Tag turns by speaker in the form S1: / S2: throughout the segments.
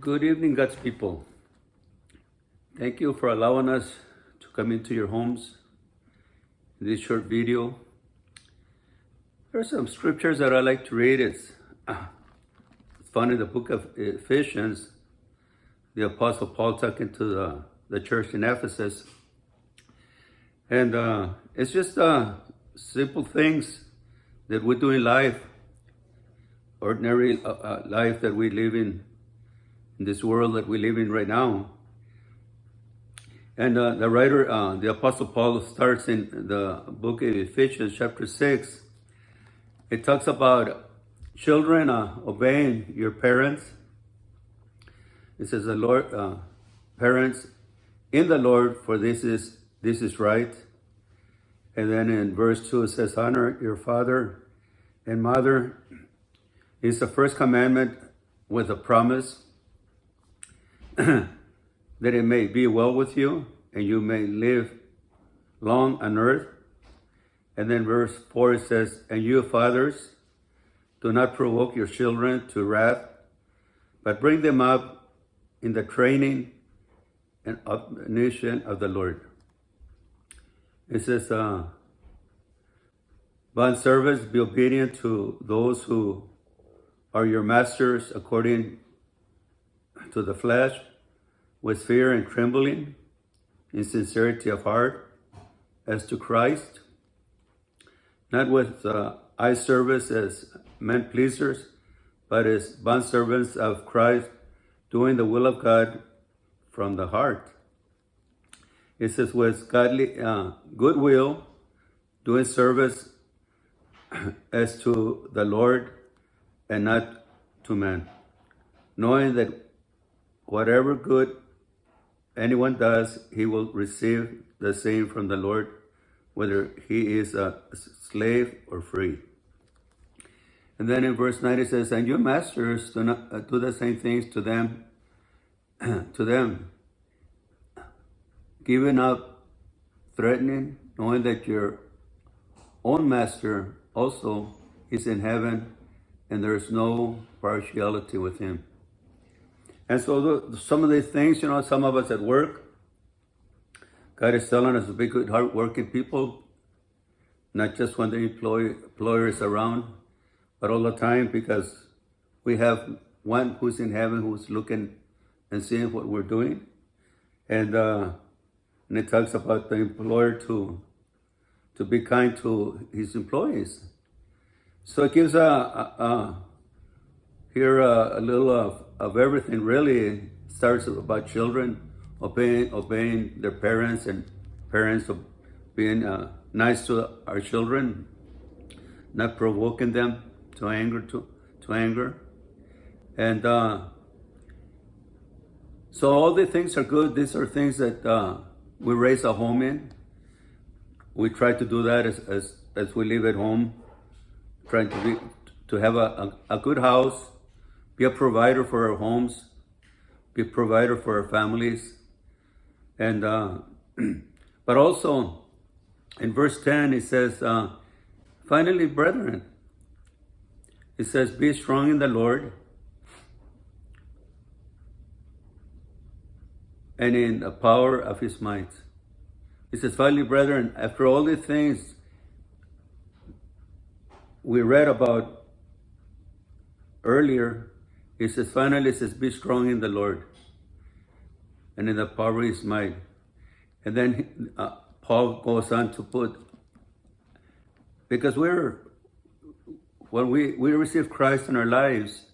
S1: Good evening, God's people. Thank you for allowing us to come into your homes in this short video. There are some scriptures that I like to read. It's found in the book of Ephesians, the Apostle Paul talking to the church in Ephesus. And it's just simple things that we do in life, ordinary life that we live in this world that we live in right now. And the writer, the Apostle Paul, starts in the book of Ephesians chapter 6. It talks about children obeying your parents. It says, "The Lord, parents in the Lord, for this is right." And then in verse 2 it says, "Honor your father and mother." It's the first commandment with a promise that it may be well with you and you may live long on earth. And then verse 4 it says, "And you fathers, do not provoke your children to wrath, but bring them up in the training and admonition of the Lord." It says, "Bondservants, be obedient to those who are your masters according to the flesh, with fear and trembling, in sincerity of heart, as to Christ, not with eye service as men pleasers, but as bondservants of Christ, doing the will of God from the heart." It says, "With godly goodwill, doing service as to the Lord and not to man, knowing that whatever good anyone does, he will receive the same from the Lord, whether he is a slave or free." And then in verse 9 it says, "And your masters do not do the same things to them, giving up, threatening, knowing that your own master also is in heaven, and there is no partiality with him." And so some of these things, some of us at work, God is telling us to be good, hard-working people, not just when the employer is around, but all the time, because we have one who's in heaven who's looking and seeing what we're doing. And it talks about the employer to be kind to his employees. So it gives here a little of everything. Really, it starts about children obeying their parents, and parents being nice to our children, not provoking them to anger. And so all the things are good. These are things that we raise a home in. We try to do that as we live at home, trying to have a good house, be a provider for our homes, be a provider for our families. And but also in verse 10 it says, "Finally, brethren," it says, "be strong in the Lord and in the power of his might." It says, "Finally, brethren," after all these things we read about earlier, it says, finally, it says, "Be strong in the Lord and in the power of his might." And then Paul goes on to put, because when we receive Christ in our lives,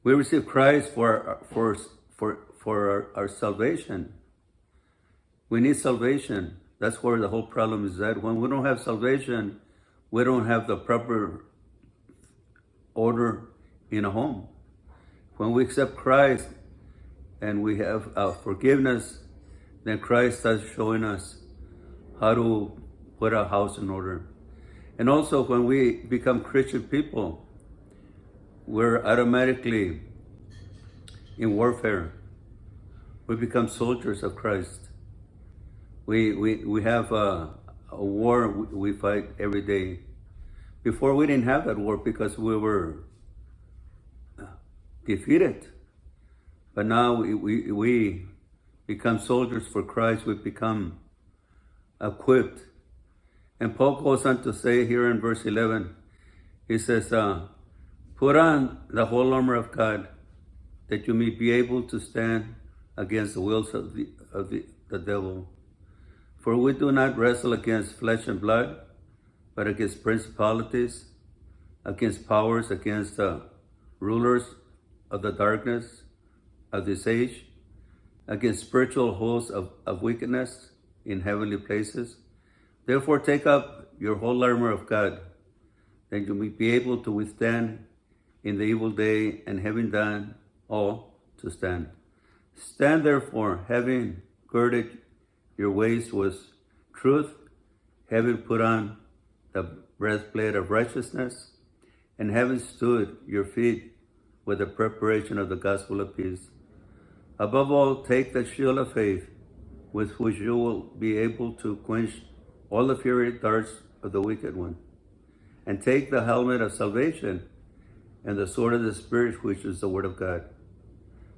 S1: we receive Christ for our salvation. We need salvation. That's where the whole problem is at. When we don't have salvation, we don't have the proper order in a home. When we accept Christ and we have forgiveness, then Christ starts showing us how to put our house in order. And also when we become Christian people, we're automatically in warfare. We become soldiers of Christ. We have a war we fight every day. Before we didn't have that war because we were defeated. But now we become soldiers for Christ. We become equipped. And Paul goes on to say here in verse 11, he says, put on the whole armor of God, that you may be able to stand against the wills of the devil. For we do not wrestle against flesh and blood, but against principalities, against powers, against rulers of the darkness of this age, against spiritual hosts of wickedness in heavenly places. Therefore take up your whole armor of God, that you may be able to withstand in the evil day, and having done all, to stand. Stand therefore, having girded your waist with truth, having put on the breastplate of righteousness, and having stood your feet with the preparation of the gospel of peace. Above all, take the shield of faith, with which you will be able to quench all the fiery darts of the wicked one. And take the helmet of salvation and the sword of the Spirit, which is the word of God.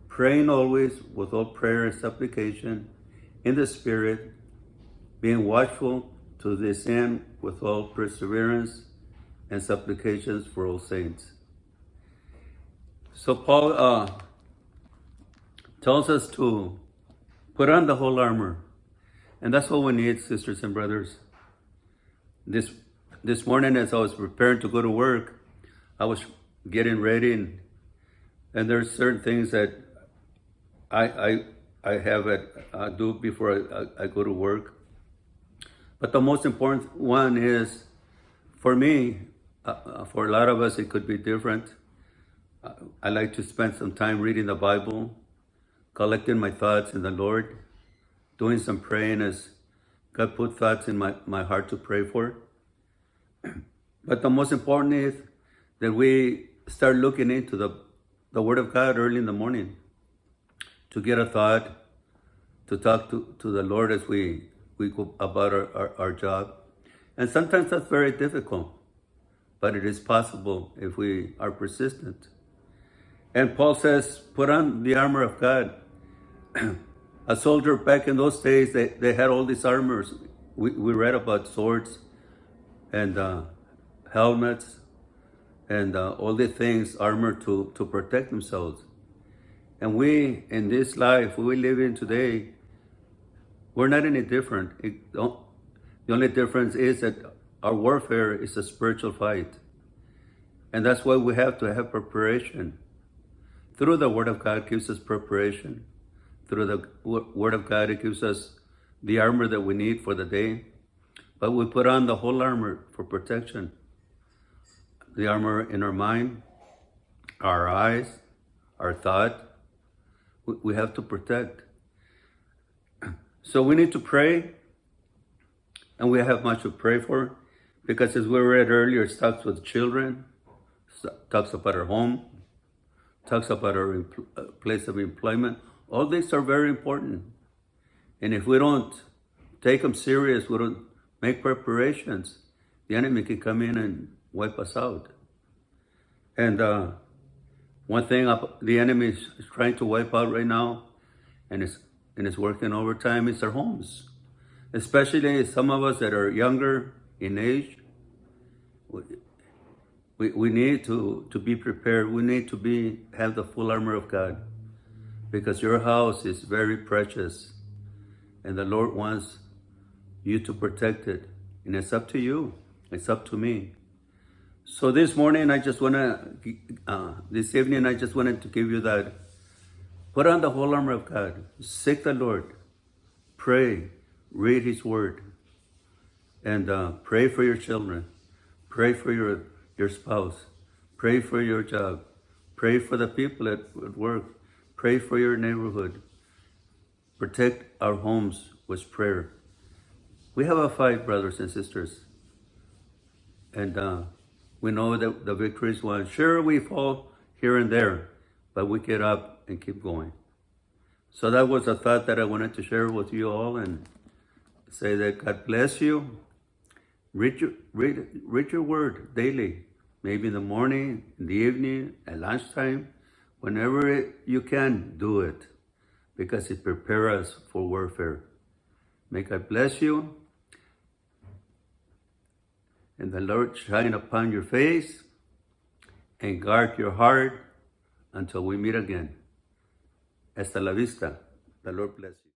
S1: Praying always with all prayer and supplication in the Spirit, being watchful to this end with all perseverance and supplications for all saints. So Paul tells us to put on the whole armor. And that's what we need, sisters and brothers. This morning, as I was preparing to go to work, I was getting ready, and there's certain things that I have it do before I go to work. But the most important one is, for me, for a lot of us, it could be different. I like to spend some time reading the Bible, collecting my thoughts in the Lord, doing some praying as God put thoughts in my heart to pray for. But the most important is that we start looking into the Word of God early in the morning, to get a thought, to talk to the Lord as we go about our job. And sometimes that's very difficult, but it is possible if we are persistent. And Paul says, put on the armor of God. A soldier back in those days, they had all these armors. We read about swords and helmets and all the things, armor to protect themselves. And we, in this life we live in today, we're not any different. The only difference is that our warfare is a spiritual fight. And that's why we have to have preparation. Through the Word of God gives us preparation. Through the Word of God, it gives us the armor that we need for the day. But we put on the whole armor for protection. The armor in our mind, our eyes, our thought. We have to protect. So we need to pray, and we have much to pray for, because as we read earlier, it starts with children, talks about our home, talks about our place of employment. All these are very important. And if we don't take them serious, we don't make preparations, the enemy can come in and wipe us out. And one thing the enemy is trying to wipe out right now, and is working overtime, is our homes. Especially some of us that are younger in age. We need to be prepared. We need to have the full armor of God, because your house is very precious, and the Lord wants you to protect it. And it's up to you. It's up to me. So this evening, I just wanted to give you that. Put on the whole armor of God. Seek the Lord. Pray. Read His Word. And pray for your children. Pray for your spouse. Pray for your job. Pray for the people at work. Pray for your neighborhood. Protect our homes with prayer. We have a fight, brothers and sisters. And we know that the victory is won. Sure, we fall here and there, but we get up and keep going. So that was a thought that I wanted to share with you all, and say that God bless you. Read your Word daily, maybe in the morning, in the evening, at lunchtime, Whenever you can, do it, because it prepares us for warfare. May God bless you, and the Lord shine upon your face and guard your heart until we meet again. Hasta la vista. The Lord bless you.